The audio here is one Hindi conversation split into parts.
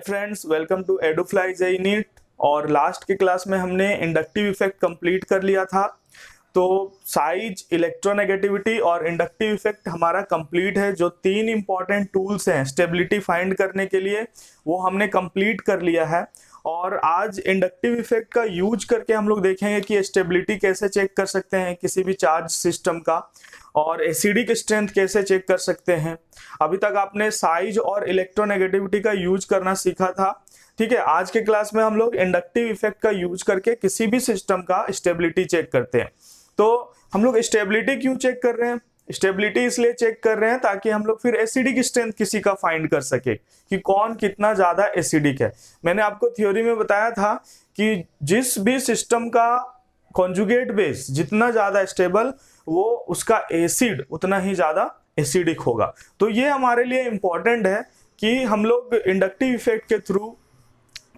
Friends, welcome to Edufly JEE NEET. और लास्ट के क्लास में हमने इंडक्टिव इफेक्ट कंप्लीट कर लिया था। तो साइज, इलेक्ट्रोनेगेटिविटी और इंडक्टिव इफेक्ट हमारा कंप्लीट है। जो तीन इंपॉर्टेंट टूल्स हैं स्टेबिलिटी फाइंड करने के लिए, वो हमने कंप्लीट कर लिया है। और आज इंडक्टिव इफेक्ट का यूज करके हम लोग देखेंगे कि स्टेबिलिटी कैसे चेक कर सकते हैं किसी भी चार्ज सिस्टम का, और एसिडिक स्ट्रेंथ कैसे चेक कर सकते हैं। अभी तक आपने साइज और इलेक्ट्रोनेगेटिविटी का यूज करना सीखा था। ठीक है, आज के क्लास में हम लोग इंडक्टिव इफेक्ट का यूज करके किसी भी सिस्टम का स्टेबिलिटी चेक करते हैं। तो हम लोग स्टेबिलिटी क्यों चेक कर रहे हैं? स्टेबिलिटी इसलिए चेक कर रहे हैं ताकि हम लोग फिर एसिडिक स्ट्रेंथ किसी का फाइंड कर सके कि कौन कितना ज्यादा एसिडिक है। मैंने आपको थ्योरी में बताया था कि जिस भी सिस्टम का कॉन्जुगेट बेस जितना ज्यादा स्टेबल, वो उसका एसिड उतना ही ज्यादा एसिडिक होगा। तो ये हमारे लिए इंपॉर्टेंट है कि हम लोग इंडक्टिव इफेक्ट के थ्रू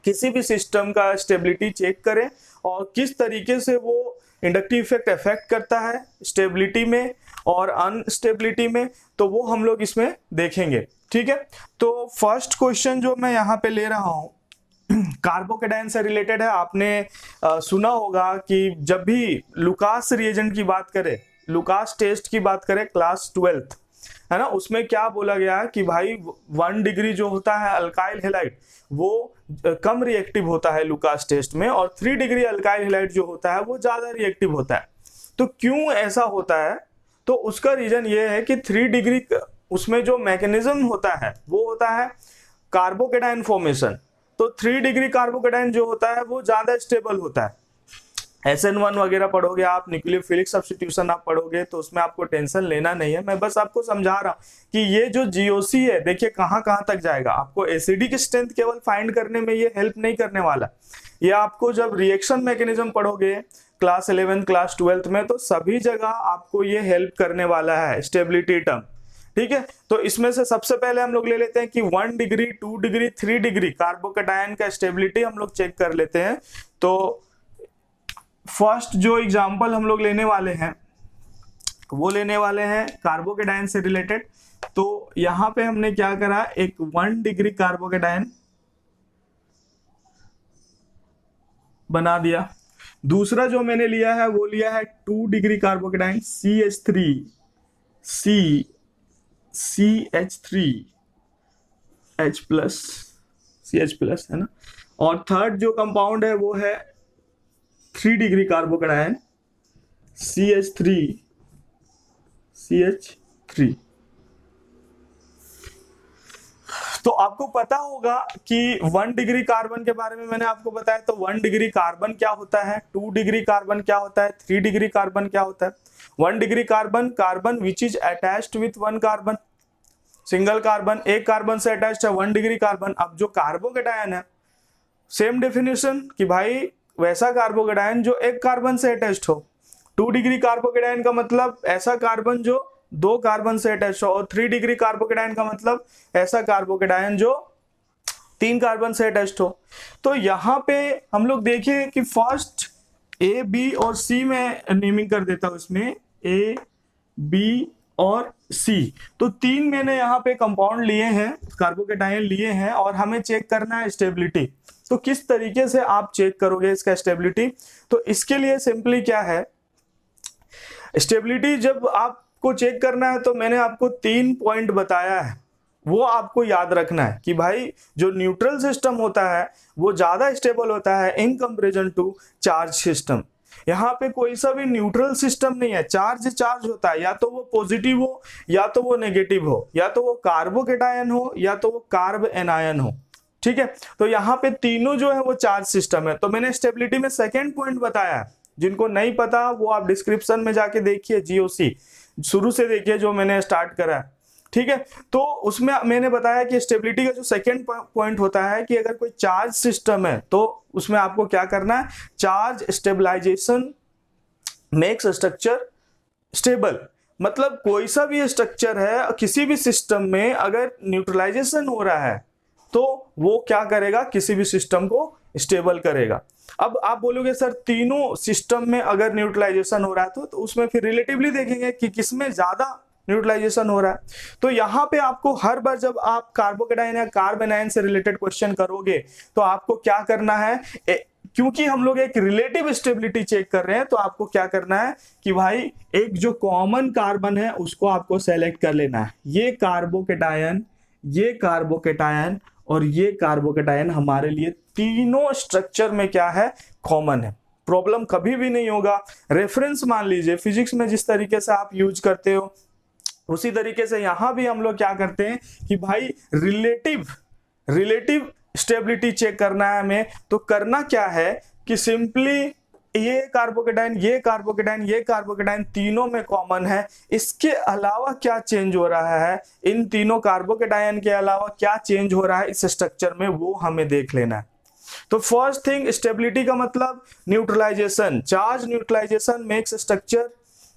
किसी भी सिस्टम का स्टेबिलिटी चेक करें और किस तरीके से वो इंडक्टिव इफेक्ट अफेक्ट करता है स्टेबिलिटी में और अनस्टेबिलिटी में, तो वो हम लोग इसमें देखेंगे। ठीक है, तो फर्स्ट क्वेश्चन जो मैं यहाँ पे ले रहा हूँ कार्बोकेटायन से रिलेटेड है। आपने सुना होगा कि जब भी लुकास रिएजेंट की बात करें, लुकास टेस्ट की बात करें क्लास 12th, है ना, उसमें क्या बोला गया कि भाई 1 डिग्री जो होता है अल्काइल हैलाइड वो कम रिएक्टिव होता है लुकास टेस्ट में, और 3 डिग्री अल्काइल हैलाइड जो होता है वो ज्यादा रिएक्टिव होता है। तो क्यों ऐसा होता है? तो उसका रीजन ये है कि 3 डिग्री उसमें जो मैकेनिज्म होता है वो होता है कार्बोकेटायन फॉर्मेशन। तो 3 डिग्री कार्बोकेटायन जो होता है वो ज्यादा स्टेबल होता है। SN1 वगैरह पढ़ोगे आप, न्यूक्लियोफिलिक सब्स्टिट्यूशन आप पढ़ोगे, तो उसमें आपको टेंशन लेना नहीं है। मैं बस आपको समझा रहा हूं कि ये जो GOC है, देखिए कहां कहां तक जाएगा। आपको एसिडिक स्ट्रेंथ केवल फाइंड करने में ये हेल्प नहीं करने वाला। ये आपको जब रिएक्शन मैकेनिज्म पढ़ोगे क्लास 11 क्लास 12th में, तो सभी जगह आपको ये हेल्प करने वाला है स्टेबिलिटी टर्म। ठीक है, तो इसमें से सबसे पहले हम लोग ले लेते हैं कि 1 डिग्री 2 डिग्री 3 डिग्री कार्बोकेटायन का स्टेबिलिटी हम लोग चेक कर लेते हैं। तो फर्स्ट जो एग्जांपल हम लोग लेने वाले हैं वो लेने वाले हैं कार्बोकेटायन से रिलेटेड। तो यहां पे हमने क्या करा, एक 1 डिग्री कार्बोकेटायन बना दिया। दूसरा जो मैंने लिया है वो लिया है 2 डिग्री कार्बोकेटायन CH3 CH+, है ना। और थर्ड जो कंपाउंड है वो है 3 डिग्री कार्बोकेटायन CH3। तो आपको पता होगा कि 1 डिग्री कार्बन के बारे में मैंने आपको बताया। तो 1 डिग्री कार्बन क्या होता है, 2 डिग्री कार्बन क्या होता है, 3 डिग्री कार्बन क्या होता है। 1 degree carbon, carbon which is attached with 1 carbon, single carbon, एक कार्बन से अटैच्ड है 1 डिग्री कार्बन। अब जो कार्बोकेटायन है, सेम डेफिनेशन कि भाई वैसा कार्बोकेटायन जो एक कार्बन से अटैच्ड हो। 2 डिग्री कार्बोकेटायन का मतलब ऐसा कार्बन जो 2 कार्बन से अटैच्ड हो, और 3 डिग्री कार्बोकेटायन का मतलब ऐसा कार्बोकेटायन जो 3 कार्बन से अटैच्ड हो। तो यहाँ पे हम लोग देखिए कि फर्स्ट A, B और C में नेमिंग कर देता हूं, इसमें A, B और C। तो 3 मैंने यहाँ पे कंपाउंड लिए हैं, कार्बोकेटायन लिए हैं, और हमें चेक करना है स्टेबिलिटी। तो किस तरीके से आप चेक करोगे इसका स्टेबिलिटी? तो इसके लिए सिंपली क्या है, स्टेबिलिटी जब आपको चेक करना है तो मैंने आपको 3 पॉइंट बताया है, वो आपको याद रखना है कि भाई जो न्यूट्रल सिस्टम होता है वो ज्यादा स्टेबल होता है in comparison to charge system. यहाँ पे कोई सा भी न्यूट्रल सिस्टम नहीं है, चार्ज होता है, या तो वो पॉजिटिव हो या तो वो नेगेटिव हो, या तो वो कार्बोकेटायन हो या तो वो कार्ब एनायन हो। ठीक है, तो यहाँ पे तीनों जो है वो चार्ज सिस्टम है। तो मैंने स्टेबिलिटी में सेकेंड पॉइंट बताया है, जिनको नहीं पता वो आप डिस्क्रिप्शन में जाके देखिए, GOC शुरू से देखिए जो मैंने स्टार्ट करा है। ठीक है, तो उसमें मैंने बताया कि स्टेबिलिटी का जो सेकेंड पॉइंट होता है कि अगर कोई चार्ज सिस्टम है तो उसमें आपको क्या करना है, charge stabilization makes structure stable. मतलब कोई सा भी स्ट्रक्चर है किसी भी सिस्टम में, अगर न्यूट्रलाइजेशन हो रहा है तो वो क्या करेगा, किसी भी सिस्टम को स्टेबल करेगा। अब आप बोलोगे सर तीनों सिस्टम में अगर न्यूट्रलाइजेशन हो रहा है तो उसमें फिर रिलेटिवली देखेंगे कि किसमें ज्यादा न्यूट्रलाइजेशन हो रहा है। तो यहाँ पे आपको हर बार जब आप कार्बोकेटायन या कार्बन आयन से रिलेटेड क्वेश्चन करोगे तो आपको क्या करना है, क्योंकि हम लोग एक रिलेटिव स्टेबिलिटी चेक कर रहे हैं, तो आपको क्या करना है कि भाई एक जो कॉमन कार्बन है उसको आपको सेलेक्ट कर लेना है। ये कार्बोकेटायन, ये कार्बोकेटायन और ये कार्बोकेटायन हमारे लिए तीनों स्ट्रक्चर में क्या है, कॉमन है। प्रॉब्लम कभी भी नहीं होगा। रेफरेंस मान लीजिए, फिजिक्स में जिस तरीके से आप यूज करते हो उसी तरीके से यहां भी हम लोग क्या करते हैं कि भाई रिलेटिव स्टेबिलिटी चेक करना है हमें। तो करना क्या है कि सिंपली ये कार्बोकेटायन, ये कार्बोकेटायन, ये कार्बोकेटायन तीनों में कॉमन है। इसके अलावा क्या चेंज हो रहा है, इन तीनों कार्बोकेटायन के अलावा क्या चेंज हो रहा है इस स्ट्रक्चर में, वो हमें देख लेना है। तो फर्स्ट थिंग, स्टेबिलिटी का मतलब neutralization, charge neutralization makes structure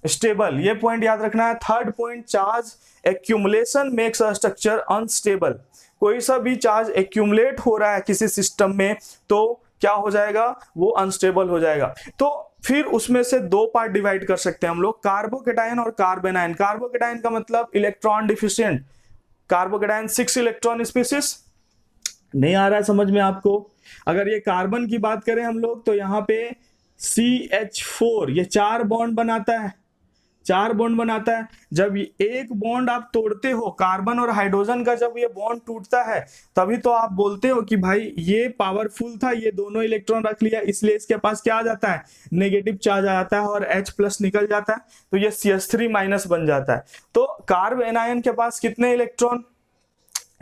stable, ये पॉइंट याद रखना है। Third point, charge accumulation makes a structure unstable. कोई सा भी चार्ज एक्यूमुलेट हो रहा है किसी सिस्टम में तो क्या हो जाएगा, वो अनस्टेबल हो जाएगा। तो फिर उसमें से दो पार्ट डिवाइड कर सकते हैं हम लोग, कार्बोकेटायन और कार्बन आयन। कार्बोकेटायन का मतलब electron deficient, carbocation 6 electron species. नहीं आ रहा है समझ में आपको? अगर ये कार्बन की बात करें हम लोग तो यहाँ पे CH4 ये 4 बॉन्ड बनाता है, 4 बॉन्ड बनाता है। जब एक बॉन्ड आप तोड़ते हो, कार्बन और हाइड्रोजन का जब ये बॉन्ड टूटता है तभी तो आप बोलते हो कि भाई ये पावरफुल था, ये दोनों इलेक्ट्रॉन रख लिया इसलिए इसके पास क्या आ जाता है, नेगेटिव चार्ज आ जाता है और H+ निकल जाता है, तो ये CH3- बन जाता है। तो कार्बन आयन के पास कितने इलेक्ट्रॉन,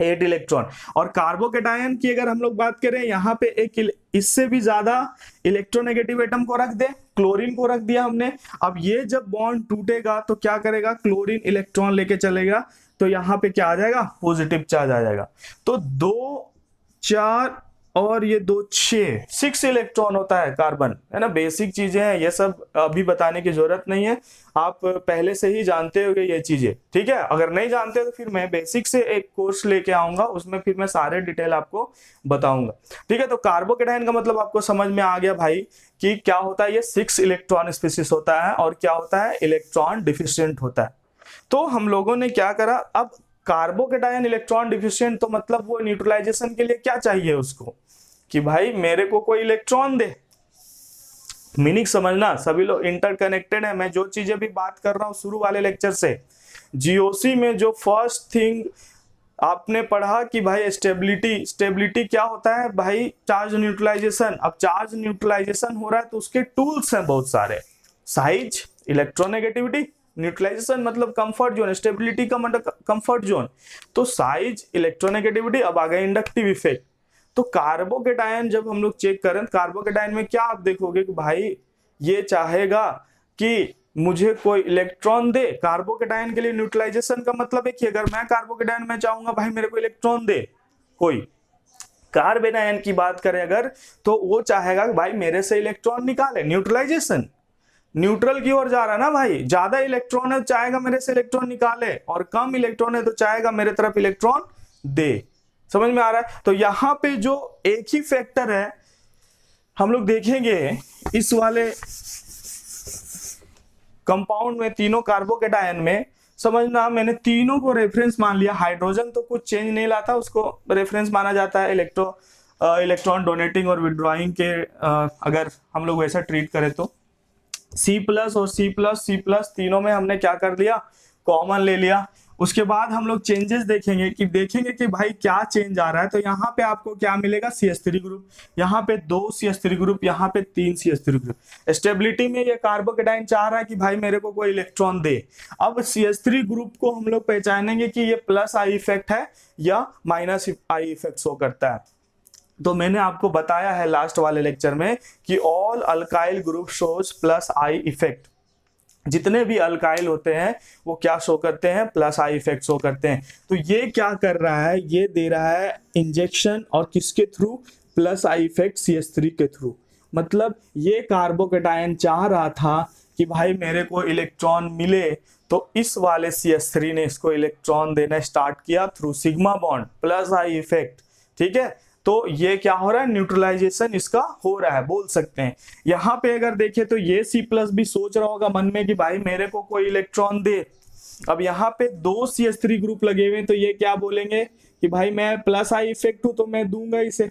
8 इलेक्ट्रॉन। और कार्बोकेटायन की अगर हम लोग बात करें, यहाँ पे एक इससे भी ज्यादा इलेक्ट्रोनेगेटिव एटम को रख दे, क्लोरीन को रख दिया हमने। अब ये जब बॉन्ड टूटेगा तो क्या करेगा, क्लोरीन इलेक्ट्रॉन लेके चलेगा, तो यहाँ पे क्या आ जाएगा, पॉजिटिव चार्ज आ जाएगा। तो 2, 4 और ये 2, 6 इलेक्ट्रॉन होता है कार्बन, है ना। बेसिक चीजें हैं, ये सब अभी बताने की जरूरत नहीं है, आप पहले से ही जानते होंगे ये चीजें, ठीक है। अगर नहीं जानते तो फिर मैं बेसिक से एक कोर्स लेके आऊंगा, उसमें फिर मैं सारे डिटेल आपको बताऊंगा, ठीक है। तो कार्बोकेटायन का मतलब आपको समझ में आ गया भाई कि क्या होता है, ये 6 इलेक्ट्रॉन स्पीसीज होता है और क्या होता है, इलेक्ट्रॉन डिफिशिएंट होता है। तो हम लोगों ने क्या करा, अब कार्बोकेटायन इलेक्ट्रॉन डिफिशिएंट, तो मतलब वो न्यूट्रलाइजेशन के लिए क्या चाहिए उसको कि भाई मेरे को कोई इलेक्ट्रॉन दे। मीनिंग समझना, सभी लोग इंटरकनेक्टेड है। मैं जो चीजें भी बात कर रहा हूं शुरू वाले लेक्चर से, जीओसी में जो फर्स्ट थिंग आपने पढ़ा कि भाई स्टेबिलिटी क्या होता है भाई, चार्ज न्यूट्रलाइजेशन। अब चार्ज न्यूट्रलाइजेशन हो रहा है तो उसके टूल्स हैं बहुत सारे, साइज, इलेक्ट्रोनेगेटिविटी, न्यूट्रलाइजेशन मतलब कंफर्ट जोन, स्टेबिलिटी का मतलब कंफर्ट जोन, तो साइज, इलेक्ट्रोनेगेटिविटी। अब आ गया इंडक्टिव इफेक्ट। तो कार्बोकेटायन जब हम लोग चेक करें, कार्बोकेटायन में क्या आप देखोगे कि भाई ये चाहेगा कि मुझे कोई इलेक्ट्रॉन दे। कार्बोकेटायन के लिए न्यूट्रलाइजेशन का मतलब है कि अगर मैं कार्बोकेटायन में चाहूंगा भाई मेरे को इलेक्ट्रॉन दे कोई। कार्बन आयन की बात करें अगर, तो वो चाहेगा कि भाई मेरे से इलेक्ट्रॉन निकाले, न्यूट्रलाइजेशन, न्यूट्रल की ओर जा रहा है ना भाई। ज्यादा इलेक्ट्रॉन है तो चाहेगा मेरे से इलेक्ट्रॉन निकाले, और कम इलेक्ट्रॉन है तो चाहेगा मेरे तरफ इलेक्ट्रॉन दे। समझ में आ रहा है? तो यहां पे जो एक ही फैक्टर है हम लोग देखेंगे इस वाले कंपाउंड में, तीनों कार्बोकेटायन में, समझना मैंने तीनों को रेफरेंस मान लिया। हाइड्रोजन तो कुछ चेंज नहीं लाता, उसको रेफरेंस माना जाता है इलेक्ट्रॉन डोनेटिंग और विड्रॉइंग के, अगर हम लोग वैसा ट्रीट करें तो। C+ और C+, तीनों में हमने क्या कर लिया, कॉमन ले लिया। उसके बाद हम लोग चेंजेस देखेंगे कि भाई क्या चेंज आ रहा है। तो यहाँ पे आपको क्या मिलेगा, CH3 ग्रुप, यहाँ पे 2 CH3 ग्रुप, यहाँ पे 3 CH3 ग्रुप। स्टेबिलिटी में ये कार्बोकेटायन चाह रहा है कि भाई मेरे को कोई इलेक्ट्रॉन दे। अब CH3 ग्रुप को हम लोग पहचानेंगे कि ये +I इफेक्ट है या -I इफेक्ट शो करता है। तो मैंने आपको बताया है लास्ट वाले लेक्चर में कि all alkyl group shows +I effect. जितने भी अल्काइल होते हैं वो क्या शो करते हैं, +I इफेक्ट शो करते हैं। तो ये क्या कर रहा है, ये दे रहा है इंजेक्शन, और किसके थ्रू, +I इफेक्ट CH3 के थ्रू। मतलब ये कार्बोकेटायन चाह रहा था कि भाई मेरे को इलेक्ट्रॉन मिले, तो इस वाले CH3 ने इसको इलेक्ट्रॉन देना स्टार्ट किया through sigma bond, +I effect, ठीक है। तो ये क्या हो रहा है, न्यूट्रलाइजेशन इसका हो रहा है, बोल सकते हैं। यहाँ पे अगर देखें तो ये C+ भी सोच रहा होगा मन में कि भाई मेरे को कोई इलेक्ट्रॉन दे, अब यहाँ पे दो CH3 ग्रुप लगे हुए हैं, तो ये क्या बोलेंगे कि भाई मैं प्लस आई इफेक्ट हूं तो मैं दूंगा इसे,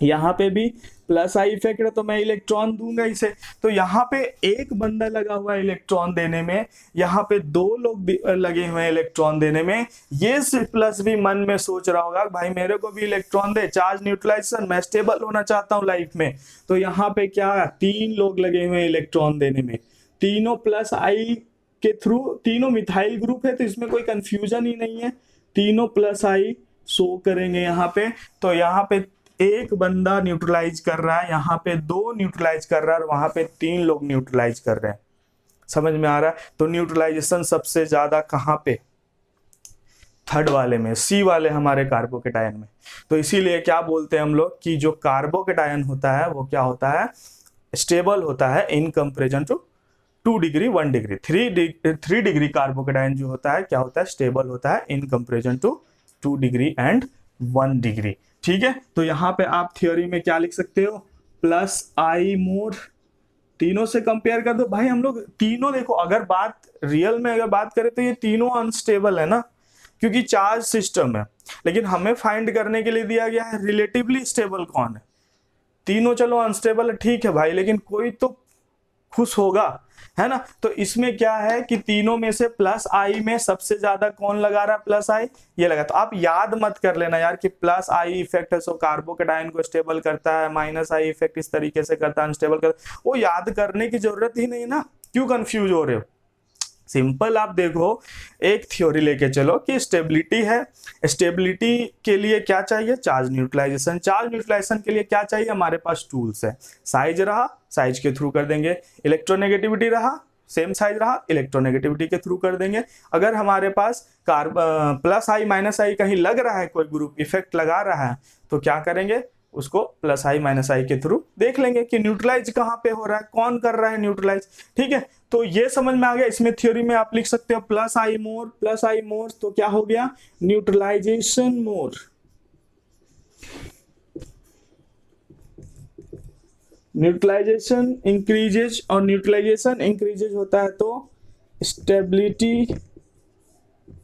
यहाँ पे भी प्लस आई इफेक्ट है तो मैं इलेक्ट्रॉन दूंगा इसे। तो यहाँ पे एक बंदा लगा हुआ है इलेक्ट्रॉन देने में, यहाँ पे दो लोग लगे हुए हैं इलेक्ट्रॉन देने में। ये सिर्फ प्लस भी मन में सोच रहा होगा भाई मेरे को भी इलेक्ट्रॉन दे, चार्ज न्यूट्रलाइजेशन, मैं स्टेबल होना चाहता हूँ लाइफ में। तो यहाँ पे क्या, तीन लोग लगे हुए हैं इलेक्ट्रॉन देने में, तीनों प्लस आई के थ्रू, तीनों मिथाइल ग्रुप है तो इसमें कोई कंफ्यूजन ही नहीं है, तीनों प्लस आई शो करेंगे यहाँ पे। तो यहाँ पे एक बंदा न्यूट्रलाइज कर रहा है, यहाँ पे दो न्यूट्रलाइज कर रहा है और वहां पे तीन लोग न्यूट्रलाइज कर रहे हैं। समझ में आ रहा है? तो न्यूट्रलाइजेशन सबसे ज्यादा कहां पे, थर्ड वाले में, सी वाले हमारे कार्बोकेटायन में। तो इसीलिए क्या बोलते हैं हम लोग कि जो कार्बोकेटायन होता है वो क्या होता है, स्टेबल होता है in comparison to 2 degree 1 degree. 3 degree carbocation जो होता है क्या होता है, स्टेबल होता है in comparison to 2 degree and 1 degree. ठीक है, तो यहाँ पे आप थ्योरी में क्या लिख सकते हो, प्लस आई मोर, तीनों से कंपेयर कर दो भाई। हम लोग तीनों देखो, अगर बात रियल में अगर बात करें तो ये तीनों अनस्टेबल है ना, क्योंकि चार्ज सिस्टम है। लेकिन हमें फाइंड करने के लिए दिया गया है रिलेटिवली स्टेबल कौन है। तीनों चलो अनस्टेबल है ठीक है भाई, लेकिन कोई तो खुश होगा, है ना। तो इसमें क्या है कि तीनों में से प्लस आई में सबसे ज्यादा कौन लगा रहा है, प्लस आई ये लगा। तो आप याद मत कर लेना यार कि प्लस आई इफेक्ट है सो कार्बोकेटायन को स्टेबल करता है, माइनस आई इफेक्ट इस तरीके से करता है अनस्टेबल करता है, वो याद करने की जरूरत ही नहीं ना, क्यों कंफ्यूज हो रहे हो। सिंपल आप देखो, एक थ्योरी लेके चलो कि स्टेबिलिटी है, स्टेबिलिटी के लिए क्या चाहिए, चार्ज न्यूट्रलाइजेशन। चार्ज न्यूट्रलाइजेशन के लिए क्या चाहिए, हमारे पास टूल्स है। साइज रहा, साइज के थ्रू कर देंगे। इलेक्ट्रोनेगेटिविटी रहा, सेम साइज रहा, इलेक्ट्रोनेगेटिविटी के थ्रू कर देंगे। अगर हमारे पास प्लस आई माइनस आई कहीं लग रहा है, कोई ग्रुप इफेक्ट लगा रहा है, तो क्या करेंगे, उसको प्लस आई माइनस आई के थ्रू देख लेंगे कि न्यूट्रलाइज कहाँ पे हो रहा है, कौन कर रहा है न्यूट्रलाइज। ठीक है, तो ये समझ में आ गया। इसमें थ्योरी में आप लिख सकते हो प्लस आई मोर, तो क्या हो गया, न्यूट्रलाइजेशन मोर। न्यूट्रलाइजेशन इंक्रीजेज, और न्यूट्रलाइजेशन इंक्रीजेज होता है तो स्टेबिलिटी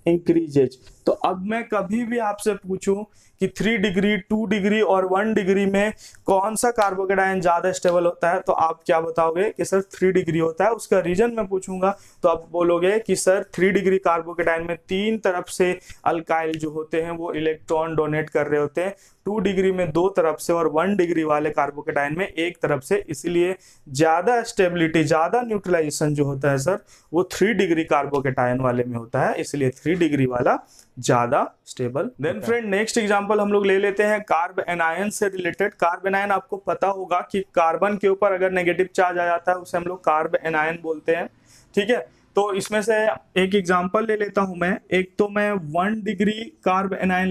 इंक्रीजेज। तो अब मैं कभी भी आपसे पूछूं कि 3 डिग्री 2 डिग्री और 1 डिग्री में कौन सा कार्बोकेटायन ज्यादा स्टेबल होता है, तो आप क्या बताओगे कि सर 3 डिग्री होता है। उसका रीजन मैं पूछूंगा तो आप बोलोगे कि सर 3 डिग्री कार्बोकेटायन में तीन तरफ से अल्काइल जो होते हैं वो इलेक्ट्रॉन डोनेट कर रहे होते हैं, 2 डिग्री में दो तरफ से और 1 डिग्री वाले कार्बोकेटायन में एक तरफ से, इसलिए ज्यादा स्टेबिलिटी, ज्यादा न्यूट्रलाइजेशन जो होता है सर वो 3 डिग्री कार्बोकेटायन वाले में होता है, इसलिए 3 डिग्री वाला ज्यादा stable. Then friend next example हम लोग ले लेते हैं कार्ब एनायन से रिलेटेड। कार्ब एनायन आपको पता होगा कि कार्बन के ऊपर अगर नेगेटिव चार्ज आ जाता है उसे हम लोग कार्ब एनायन बोलते हैं। ठीक है, तो इसमें से एक एग्जांपल ले लेता हूं मैं। एक तो मैं 1 डिग्री कार्ब एनायन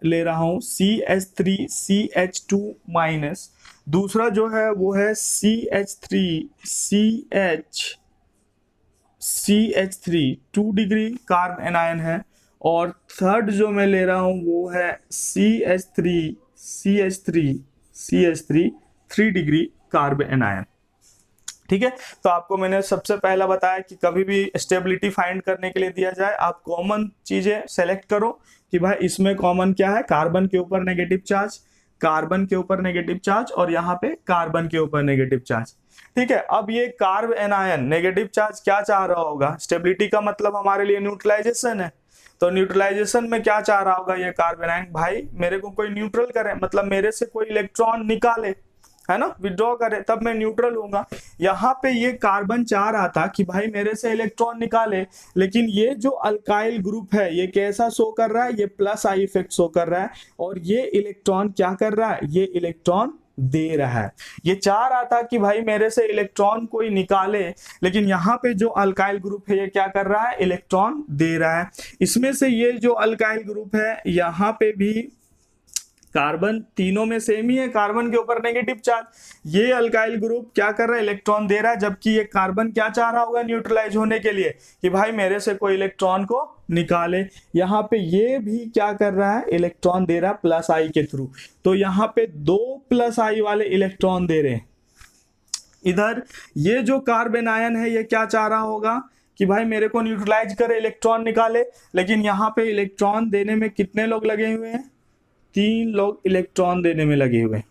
ले रहा हूं, CH3CH2 माइनस। दूसरा जो है वो है CH3 2 डिग्री कार्ब एनायन है। और थर्ड जो मैं ले रहा हूं वो है CH3 3 डिग्री कार्ब एनायन। ठीक है, तो आपको मैंने सबसे पहला बताया कि कभी भी स्टेबिलिटी फाइंड करने के लिए दिया जाए, आप कॉमन चीजें सेलेक्ट करो कि भाई इसमें कॉमन क्या है, कार्बन के ऊपर नेगेटिव चार्ज, कार्बन के ऊपर नेगेटिव चार्ज, और यहाँ पे कार्बन के ऊपर नेगेटिव चार्ज। ठीक है, अब ये कार्ब एनायन नेगेटिव चार्ज क्या चाह रहा होगा, स्टेबिलिटी का मतलब हमारे लिए न्यूट्रलाइजेशन है। तो न्यूट्रलाइजेशन में क्या चाह रहा होगा ये कार्ब एनायन, भाई मेरे को कोई न्यूट्रल करे, मतलब मेरे से कोई इलेक्ट्रॉन निकाले, है ना, विड्रॉ करे, तब मैं न्यूट्रल होऊंगा। यहाँ पे ये कार्बन चाह रहा था कि भाई मेरे से इलेक्ट्रॉन निकाले, लेकिन ये जो अल्काइल ग्रुप है ये कैसा शो कर रहा है, ये प्लस आई इफेक्ट शो कर रहा है, और ये इलेक्ट्रॉन क्या कर रहा है, ये इलेक्ट्रॉन दे रहा है। ये चाह रहा था कि भाई मेरे से इलेक्ट्रॉन कोई निकाले, लेकिन यहाँ पे जो अल्काइल ग्रुप है ये क्या कर रहा है, इलेक्ट्रॉन दे रहा है। इसमें से ये जो अल्काइल ग्रुप है यहाँ पे भी कार्बन तीनों में सेम ही है, कार्बन के ऊपर नेगेटिव चार्ज, ये अल्काइल ग्रुप क्या कर रहा है, इलेक्ट्रॉन दे रहा है, जबकि ये कार्बन क्या चाह रहा होगा न्यूट्रलाइज होने के लिए कि भाई मेरे से कोई इलेक्ट्रॉन को निकाले। यहाँ पे ये भी क्या कर रहा है, इलेक्ट्रॉन दे रहा है प्लस आई के थ्रू। तो यहाँ पे दो प्लस आई वाले इलेक्ट्रॉन दे रहे हैं। इधर ये जो कार्ब एनायन है ये क्या चाह रहा होगा, कि भाई मेरे को न्यूट्रलाइज करे, इलेक्ट्रॉन निकाले, लेकिन यहाँ पे इलेक्ट्रॉन देने में कितने लोग लगे हुए हैं? 3 लोग इलेक्ट्रॉन देने में लगे हुए हैं,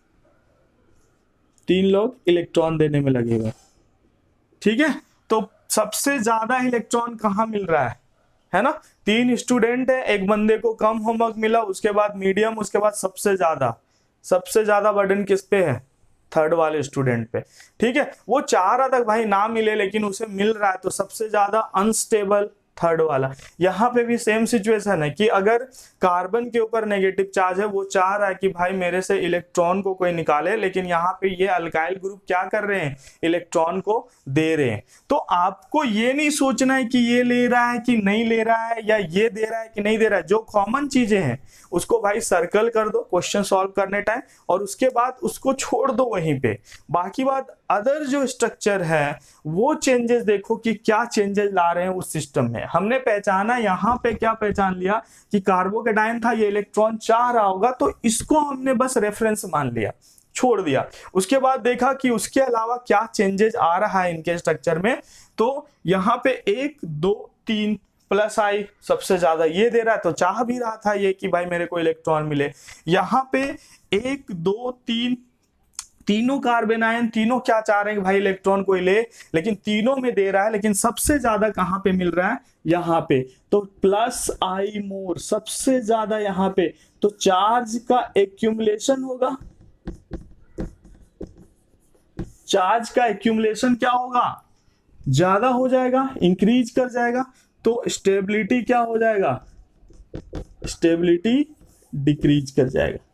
3 लोग इलेक्ट्रॉन देने में लगे हुए हैं। ठीक है, तो सबसे ज्यादा इलेक्ट्रॉन कहाँ मिल रहा है ना? 3 स्टूडेंट है, एक बंदे को कम होमवर्क मिला, उसके बाद मीडियम, उसके बाद सबसे ज्यादा बर्डन किस पे है? थर्ड वाले स्टूडेंट पे। ठीक है, वो चाह रहा था भाई ना मिले, लेकिन उसे मिल रहा है, तो सबसे ज्यादा अनस्टेबल थर्ड वाला। यहाँ पे भी सेम सिचुएशन है कि अगर कार्बन के ऊपर नेगेटिव चार्ज है, वो चाह रहा है कि भाई मेरे से इलेक्ट्रॉन को कोई निकाले, लेकिन यहाँ पे ये अल्काइल ग्रुप क्या कर रहे हैं? इलेक्ट्रॉन को दे रहे हैं। तो आपको ये नहीं सोचना है कि ये ले रहा है कि नहीं ले रहा है, या ये दे रहा है कि नहीं दे रहा है। जो कॉमन चीजें हैं उसको भाई सर्कल कर दो क्वेश्चन सॉल्व करने टाइम, और उसके बाद उसको छोड़ दो वहीं पे। बाकी बात अदर जो स्ट्रक्चर है वो चेंजेस देखो कि क्या चेंजेस ला रहे हैं उस सिस्टम में। हमने पहचाना यहाँ पे क्या पहचान लिया कि कार्बोकेटायन था, ये इलेक्ट्रॉन चाह रहा होगा, तो इसको हमने बस रेफरेंस मान लिया, छोड़ दिया। उसके बाद देखा कि उसके अलावा क्या चेंजेस आ रहा है इनके स्ट्रक्चर में। तो यहाँ पे 1 2 3 प्लस आई सबसे ज्यादा ये दे रहा है, तो चाह भी रहा था ये कि भाई मेरे को इलेक्ट्रॉन मिले। यहाँ पे 1 2 3 तीनों कार्बन आयन, तीनों क्या चाह रहे हैं भाई इलेक्ट्रॉन कोई ले, लेकिन तीनों में दे रहा है, लेकिन सबसे ज्यादा कहां पे मिल रहा है? यहाँ पे। तो प्लस आई मोर सबसे ज्यादा यहाँ पे, तो चार्ज का एक्यूमुलेशन होगा, चार्ज का एक्यूमुलेशन क्या होगा? ज्यादा हो जाएगा, इंक्रीज कर जाएगा, तो स्टेबिलिटी क्या हो जाएगा? स्टेबिलिटी डिक्रीज कर जाएगा।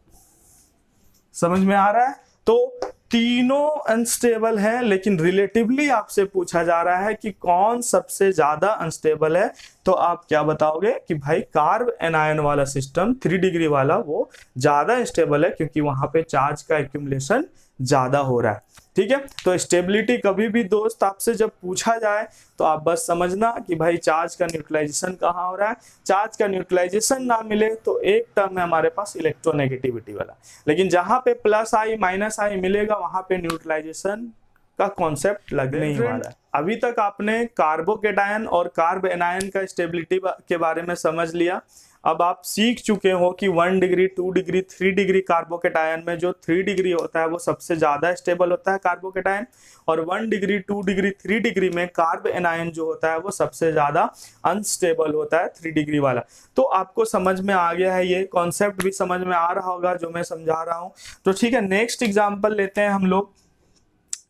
समझ में आ रहा है? तो तीनों अनस्टेबल है, लेकिन रिलेटिवली आपसे पूछा जा रहा है कि कौन सबसे ज्यादा अनस्टेबल है, तो आप क्या बताओगे कि भाई कार्ब एनायन वाला सिस्टम 3 डिग्री वाला वो ज्यादा स्टेबल है, क्योंकि वहां पे चार्ज का एक्यूमुलेशन ज्यादा हो रहा है। ठीक है, तो स्टेबिलिटी कभी भी दोस्त आपसे जब पूछा जाए तो आप बस समझना कि भाई चार्ज का न्यूट्रलाइजेशन कहाँ हो रहा है। चार्ज का न्यूट्रलाइजेशन ना मिले तो एक टर्म है हमारे पास इलेक्ट्रोनेगेटिविटी वाला, लेकिन जहां पे प्लस आई माइनस आई मिलेगा वहां पे न्यूट्रलाइजेशन का कॉन्सेप्ट लगने ही वाला है। अभी तक आपने कार्बोकेटायन और कार्ब एनायन का स्टेबिलिटी के बारे में समझ लिया। अब आप सीख चुके हो कि 1 डिग्री 2 डिग्री 3 डिग्री कार्बोकेटायन में जो 3 डिग्री होता है वो सबसे ज्यादा स्टेबल होता है कार्बोकेटायन, और 1 डिग्री 2 डिग्री 3 डिग्री में कार्ब एनायन जो होता है वो सबसे ज्यादा अनस्टेबल होता है 3 डिग्री वाला। तो आपको समझ में आ गया है, ये कॉन्सेप्ट भी समझ में आ रहा होगा जो मैं समझा रहा हूँ। तो ठीक है, नेक्स्ट एग्जाम्पल लेते हैं हम लोग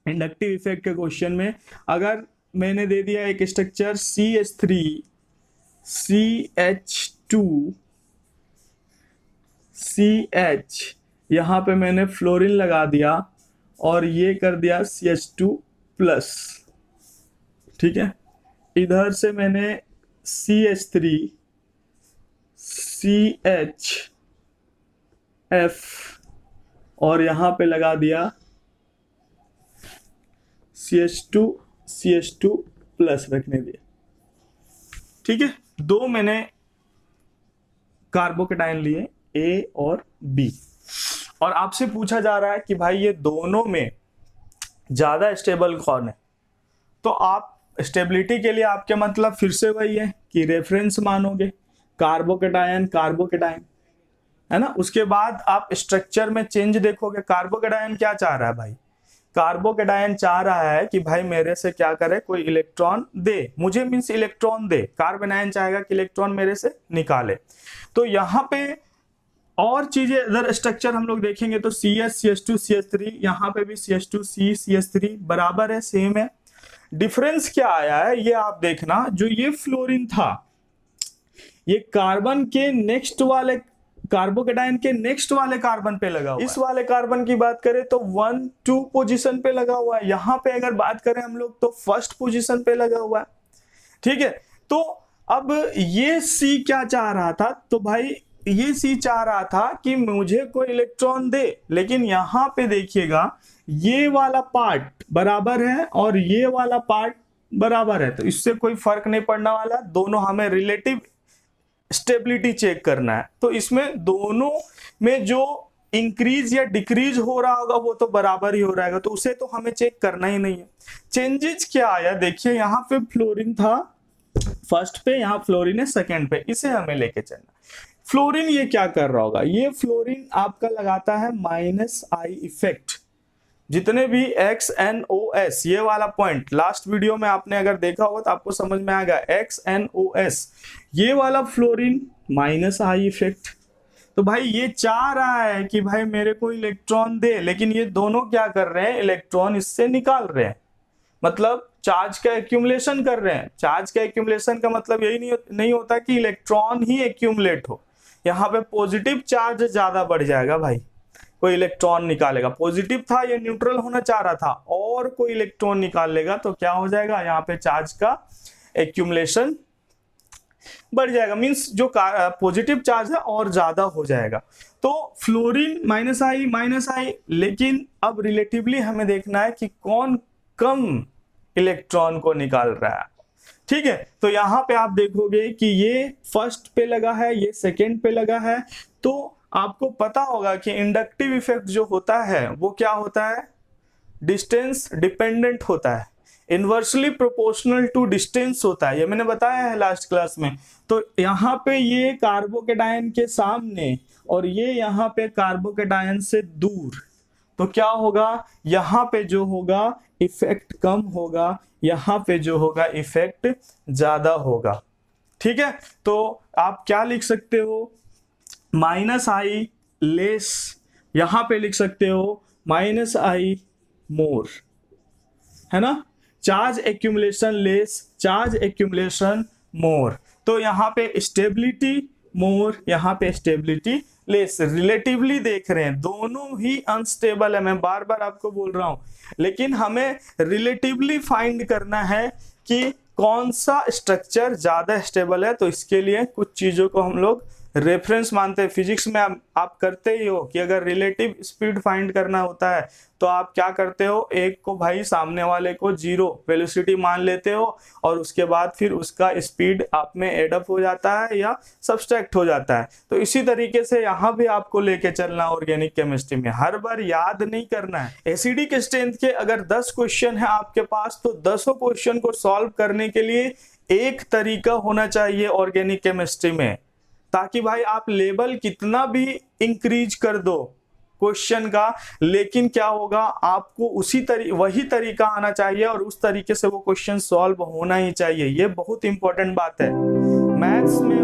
इंडक्टिव इफेक्ट के क्वेश्चन में। अगर मैंने दे दिया एक स्ट्रक्चर CH3 CH2 CH, यहां पे मैंने फ्लोरीन लगा दिया और ये कर दिया CH2 प्लस। ठीक है, इधर से मैंने CH3 CHF और यहां पे लगा दिया CH2 प्लस रखने दिया। ठीक है, 2 मैंने कार्बोकेटायन लिए A और B, और आपसे पूछा जा रहा है कि भाई ये दोनों में ज्यादा स्टेबल कौन है। तो आप स्टेबिलिटी के लिए आपके मतलब फिर से वही है कि रेफरेंस मानोगे कार्बोकेटायन है ना। उसके बाद आप स्ट्रक्चर में चेंज देखोगे। कार्बोकेटायन क्या चाह रहा है भाई? कार्बोकेटायन चाह रहा है कि भाई मेरे से क्या करे, कोई इलेक्ट्रॉन दे, मुझे मीन्स इलेक्ट्रॉन दे। कार्बन आयन चाहेगा कि इलेक्ट्रॉन मेरे से निकाले। तो यहाँ पे और चीजें अदर स्ट्रक्चर हम लोग देखेंगे तो CH CH2 CH3, यहाँ पे भी CH2 CH3 बराबर है, सेम है। डिफरेंस क्या आया है ये आप देखना। जो ये फ्लोरीन था ये कार्बन के नेक्स्ट वाले कार्बोकेटायन के नेक्स्ट वाले कार्बन पे लगा हुआ है। इस वाले कार्बन की बात करें तो 1 2 पोजीशन पे लगा हुआ है। यहाँ पे अगर बात करें हम लोग तो फर्स्ट पोजीशन पे लगा हुआ है। ठीक है, तो अब ये C क्या चाह रहा था? तो भाई ये C चाह रहा था कि मुझे कोई इलेक्ट्रॉन दे, लेकिन यहाँ पे देखिएगा ये वाला पार्ट बराबर है और ये वाला पार्ट बराबर है, तो इससे कोई फर्क नहीं पड़ने वाला। दोनों हमें रिलेटिव स्टेबिलिटी चेक करना है, तो इसमें दोनों में जो इंक्रीज या डिक्रीज हो रहा होगा वो तो बराबर ही हो रहा है, तो उसे तो हमें चेक करना ही नहीं है। चेंजेस क्या आया देखिए, यहाँ पे फ्लोरीन था फर्स्ट पे, यहाँ फ्लोरीन है सेकंड पे, इसे हमें लेके चलना। फ्लोरीन ये क्या कर रहा होगा, ये फ्लोरीन आपका लगाता है माइनस आई इफेक्ट। जितने भी XNOS ये वाला पॉइंट लास्ट वीडियो में आपने अगर देखा होगा तो आपको समझ में आएगा, XNOS ये वाला फ्लोरीन माइनस आई इफेक्ट। तो भाई ये चाह रहा है कि भाई मेरे को इलेक्ट्रॉन दे, लेकिन ये दोनों क्या कर रहे हैं, इलेक्ट्रॉन इससे निकाल रहे हैं, मतलब चार्ज का एक्यूमुलेशन कर रहे हैं। चार्ज का एक्यूमुलेशन का मतलब यही नहीं होता कि इलेक्ट्रॉन ही एक्यूमुलेट हो, यहाँ पे पॉजिटिव चार्ज ज्यादा बढ़ जाएगा भाई, कोई इलेक्ट्रॉन निकालेगा। पॉजिटिव था, ये न्यूट्रल होना चाह रहा था, और कोई इलेक्ट्रॉन निकाल लेगा तो क्या हो जाएगा, यहाँ पे चार्ज का एक्यूमुलेशन बढ़ जाएगा, मींस जो पॉजिटिव चार्ज है और ज्यादा हो जाएगा। तो फ्लोरीन माइनस आई, लेकिन अब रिलेटिवली हमें देखना है कि कौन कम इलेक्ट्रॉन को निकाल रहा है। ठीक है, तो यहां पे आप देखोगे कि ये फर्स्ट पे लगा है, ये सेकंड पे लगा है, तो आपको पता होगा कि इंडक्टिव इफेक्ट जो होता है वो क्या होता है, डिस्टेंस डिपेंडेंट होता है, इनवर्सली प्रोपोर्शनल टू डिस्टेंस होता है, ये मैंने बताया है लास्ट क्लास में। तो यहाँ पे ये कार्बोकेटायन के सामने और ये यहाँ पे कार्बोकेटायन से दूर, तो क्या होगा, यहाँ पे जो होगा इफेक्ट कम होगा, यहाँ पे जो होगा इफेक्ट ज्यादा होगा। ठीक है, तो आप क्या लिख सकते हो, माइनस आई लेस, यहां पे लिख सकते हो माइनस आई मोर, है ना, charge accumulation less, charge accumulation more. तो यहाँ पे स्टेबिलिटी मोर, यहाँ पे स्टेबिलिटी लेस, रिलेटिवली देख रहे हैं, दोनों ही अनस्टेबल है, मैं बार बार आपको बोल रहा हूं, लेकिन हमें रिलेटिवली फाइंड करना है कि कौन सा स्ट्रक्चर ज्यादा स्टेबल है। तो इसके लिए कुछ चीजों को हम लोग रेफरेंस मानते हैं। फिजिक्स में आप करते ही हो कि अगर रिलेटिव स्पीड फाइंड करना होता है तो आप क्या करते हो, एक को भाई सामने वाले को जीरो वेलोसिटी मान लेते हो, और उसके बाद फिर उसका स्पीड आप में एडअप हो जाता है या सब्सट्रैक्ट हो जाता है। तो इसी तरीके से यहाँ भी आपको लेके चलना ऑर्गेनिक केमिस्ट्री में, हर बार याद नहीं करना है। एसिडिक स्ट्रेंथ के अगर 10 क्वेश्चन है आपके पास, तो 10 क्वेश्चन को सॉल्व करने के लिए एक तरीका होना चाहिए ऑर्गेनिक केमिस्ट्री में, ताकि भाई आप लेवल कितना भी इंक्रीज कर दो क्वेश्चन का, लेकिन क्या होगा, आपको वही तरीका आना चाहिए और उस तरीके से वो क्वेश्चन सॉल्व होना ही चाहिए। ये बहुत इंपॉर्टेंट बात है। मैथ्स में